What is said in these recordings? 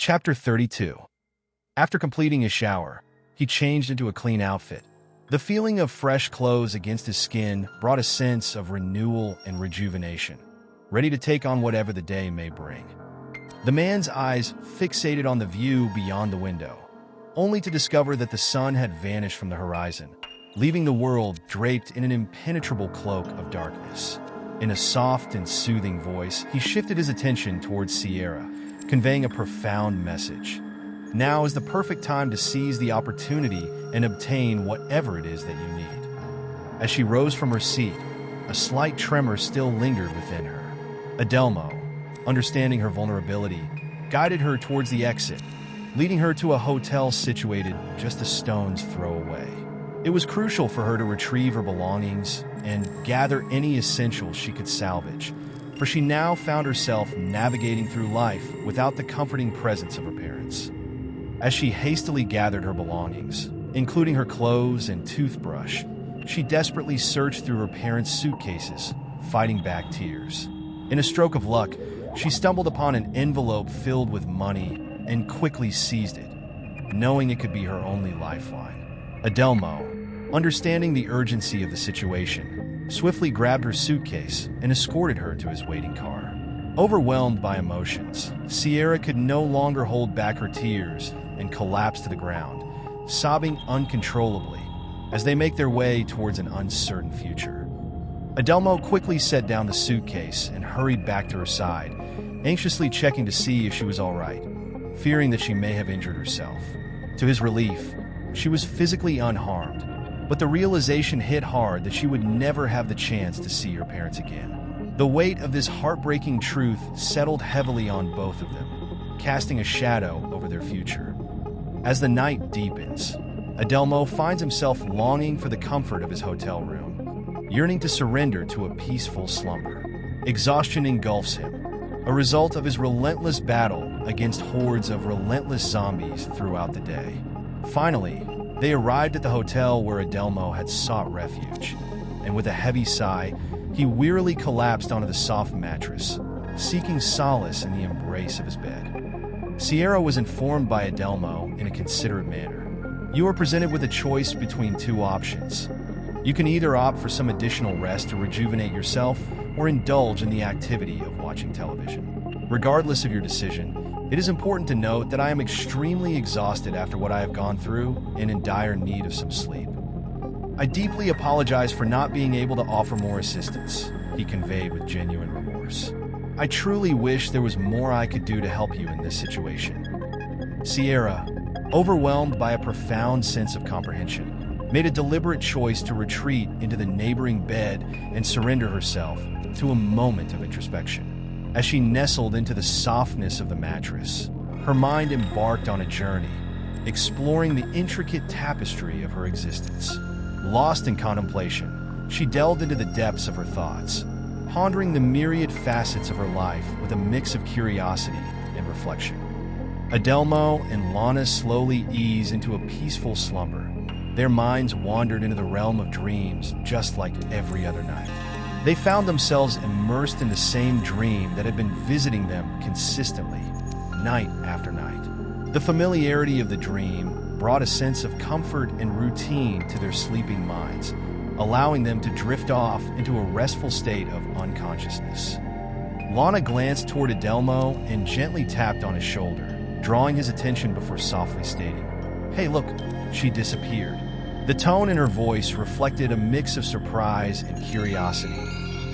Chapter 32. After completing his shower, he changed into a clean outfit. The feeling of fresh clothes against his skin brought a sense of renewal and rejuvenation, ready to take on whatever the day may bring. The man's eyes fixated on the view beyond the window, only to discover that the sun had vanished from the horizon, leaving the world draped in an impenetrable cloak of darkness. In a soft and soothing voice, he shifted his attention towards Sierra, conveying a profound message. Now is the perfect time to seize the opportunity and obtain whatever it is that you need. As she rose from her seat, a slight tremor still lingered within her. Adelmo, understanding her vulnerability, guided her towards the exit, leading her to a hotel situated just a stone's throw away. It was crucial for her to retrieve her belongings and gather any essentials she could salvage, for she now found herself navigating through life without the comforting presence of her parents. As she hastily gathered her belongings, including her clothes and toothbrush, she desperately searched through her parents' suitcases, fighting back tears. In a stroke of luck, she stumbled upon an envelope filled with money and quickly seized it, knowing it could be her only lifeline. Adelmo, understanding the urgency of the situation, swiftly grabbed her suitcase and escorted her to his waiting car. Overwhelmed by emotions, Sierra could no longer hold back her tears and collapsed to the ground, sobbing uncontrollably as they make their way towards an uncertain future. Adelmo quickly set down the suitcase and hurried back to her side, anxiously checking to see if she was all right, fearing that she may have injured herself. To his relief, she was physically unharmed, but the realization hit hard that she would never have the chance to see her parents again. The weight of this heartbreaking truth settled heavily on both of them, casting a shadow over their future. As the night deepens, Adelmo finds himself longing for the comfort of his hotel room, yearning to surrender to a peaceful slumber. Exhaustion engulfs him, a result of his relentless battle against hordes of relentless zombies throughout the day. Finally, they arrived at the hotel where Adelmo had sought refuge, and with a heavy sigh, he wearily collapsed onto the soft mattress, seeking solace in the embrace of his bed. Sierra was informed by Adelmo in a considerate manner. You are presented with a choice between two options. You can either opt for some additional rest to rejuvenate yourself or indulge in the activity of watching television. Regardless of your decision, it is important to note that I am extremely exhausted after what I have gone through and in dire need of some sleep. I deeply apologize for not being able to offer more assistance, he conveyed with genuine remorse. I truly wish there was more I could do to help you in this situation. Sierra, overwhelmed by a profound sense of comprehension, made a deliberate choice to retreat into the neighboring bed and surrender herself to a moment of introspection. As she nestled into the softness of the mattress, her mind embarked on a journey, exploring the intricate tapestry of her existence. Lost in contemplation, she delved into the depths of her thoughts, pondering the myriad facets of her life with a mix of curiosity and reflection. Adelmo and Lana slowly eased into a peaceful slumber. Their minds wandered into the realm of dreams just like every other night. They found themselves immersed in the same dream that had been visiting them consistently, night after night. The familiarity of the dream brought a sense of comfort and routine to their sleeping minds, allowing them to drift off into a restful state of unconsciousness. Lana glanced toward Adelmo and gently tapped on his shoulder, drawing his attention before softly stating, "Hey, look," she disappeared. The tone in her voice reflected a mix of surprise and curiosity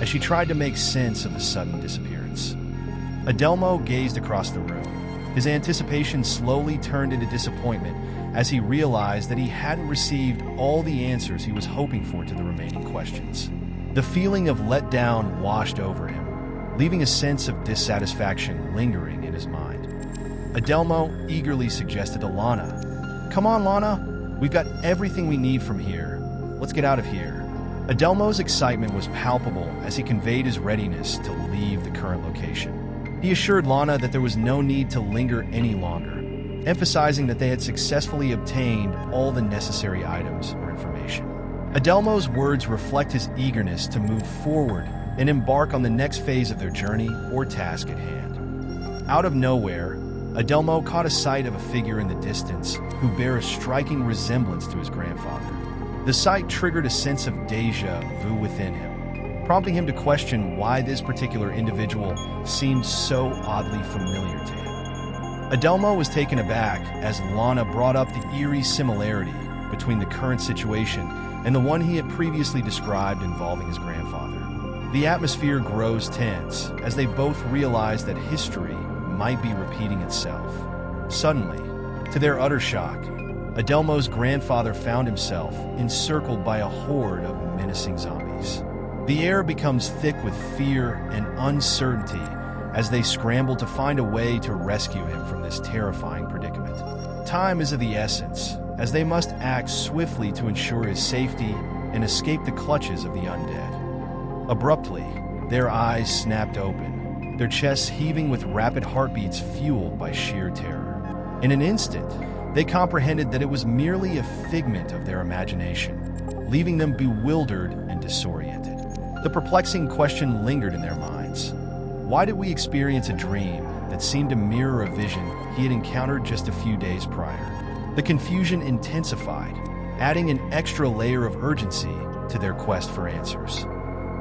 as she tried to make sense of the sudden disappearance. Adelmo gazed across the room. His anticipation slowly turned into disappointment as he realized that he hadn't received all the answers he was hoping for to the remaining questions. The feeling of letdown washed over him, leaving a sense of dissatisfaction lingering in his mind. Adelmo eagerly suggested to Lana, "Come on, Lana. We've got everything we need from here. Let's get out of here." Adelmo's excitement was palpable as he conveyed his readiness to leave the current location. He assured Lana that there was no need to linger any longer, emphasizing that they had successfully obtained all the necessary items or information. Adelmo's words reflect his eagerness to move forward and embark on the next phase of their journey or task at hand. Out of nowhere, Adelmo caught a sight of a figure in the distance who bare a striking resemblance to his grandfather. The sight triggered a sense of deja vu within him, prompting him to question why this particular individual seemed so oddly familiar to him. Adelmo was taken aback as Lana brought up the eerie similarity between the current situation and the one he had previously described involving his grandfather. The atmosphere grows tense as they both realize that history might be repeating itself. Suddenly, to their utter shock, Adelmo's grandfather found himself encircled by a horde of menacing zombies. The air becomes thick with fear and uncertainty as they scramble to find a way to rescue him from this terrifying predicament. Time is of the essence, as they must act swiftly to ensure his safety and escape the clutches of the undead. Abruptly, their eyes snapped open, their chests heaving with rapid heartbeats fueled by sheer terror. In an instant, they comprehended that it was merely a figment of their imagination, leaving them bewildered and disoriented. The perplexing question lingered in their minds. Why did we experience a dream that seemed to mirror a vision he had encountered just a few days prior? The confusion intensified, adding an extra layer of urgency to their quest for answers.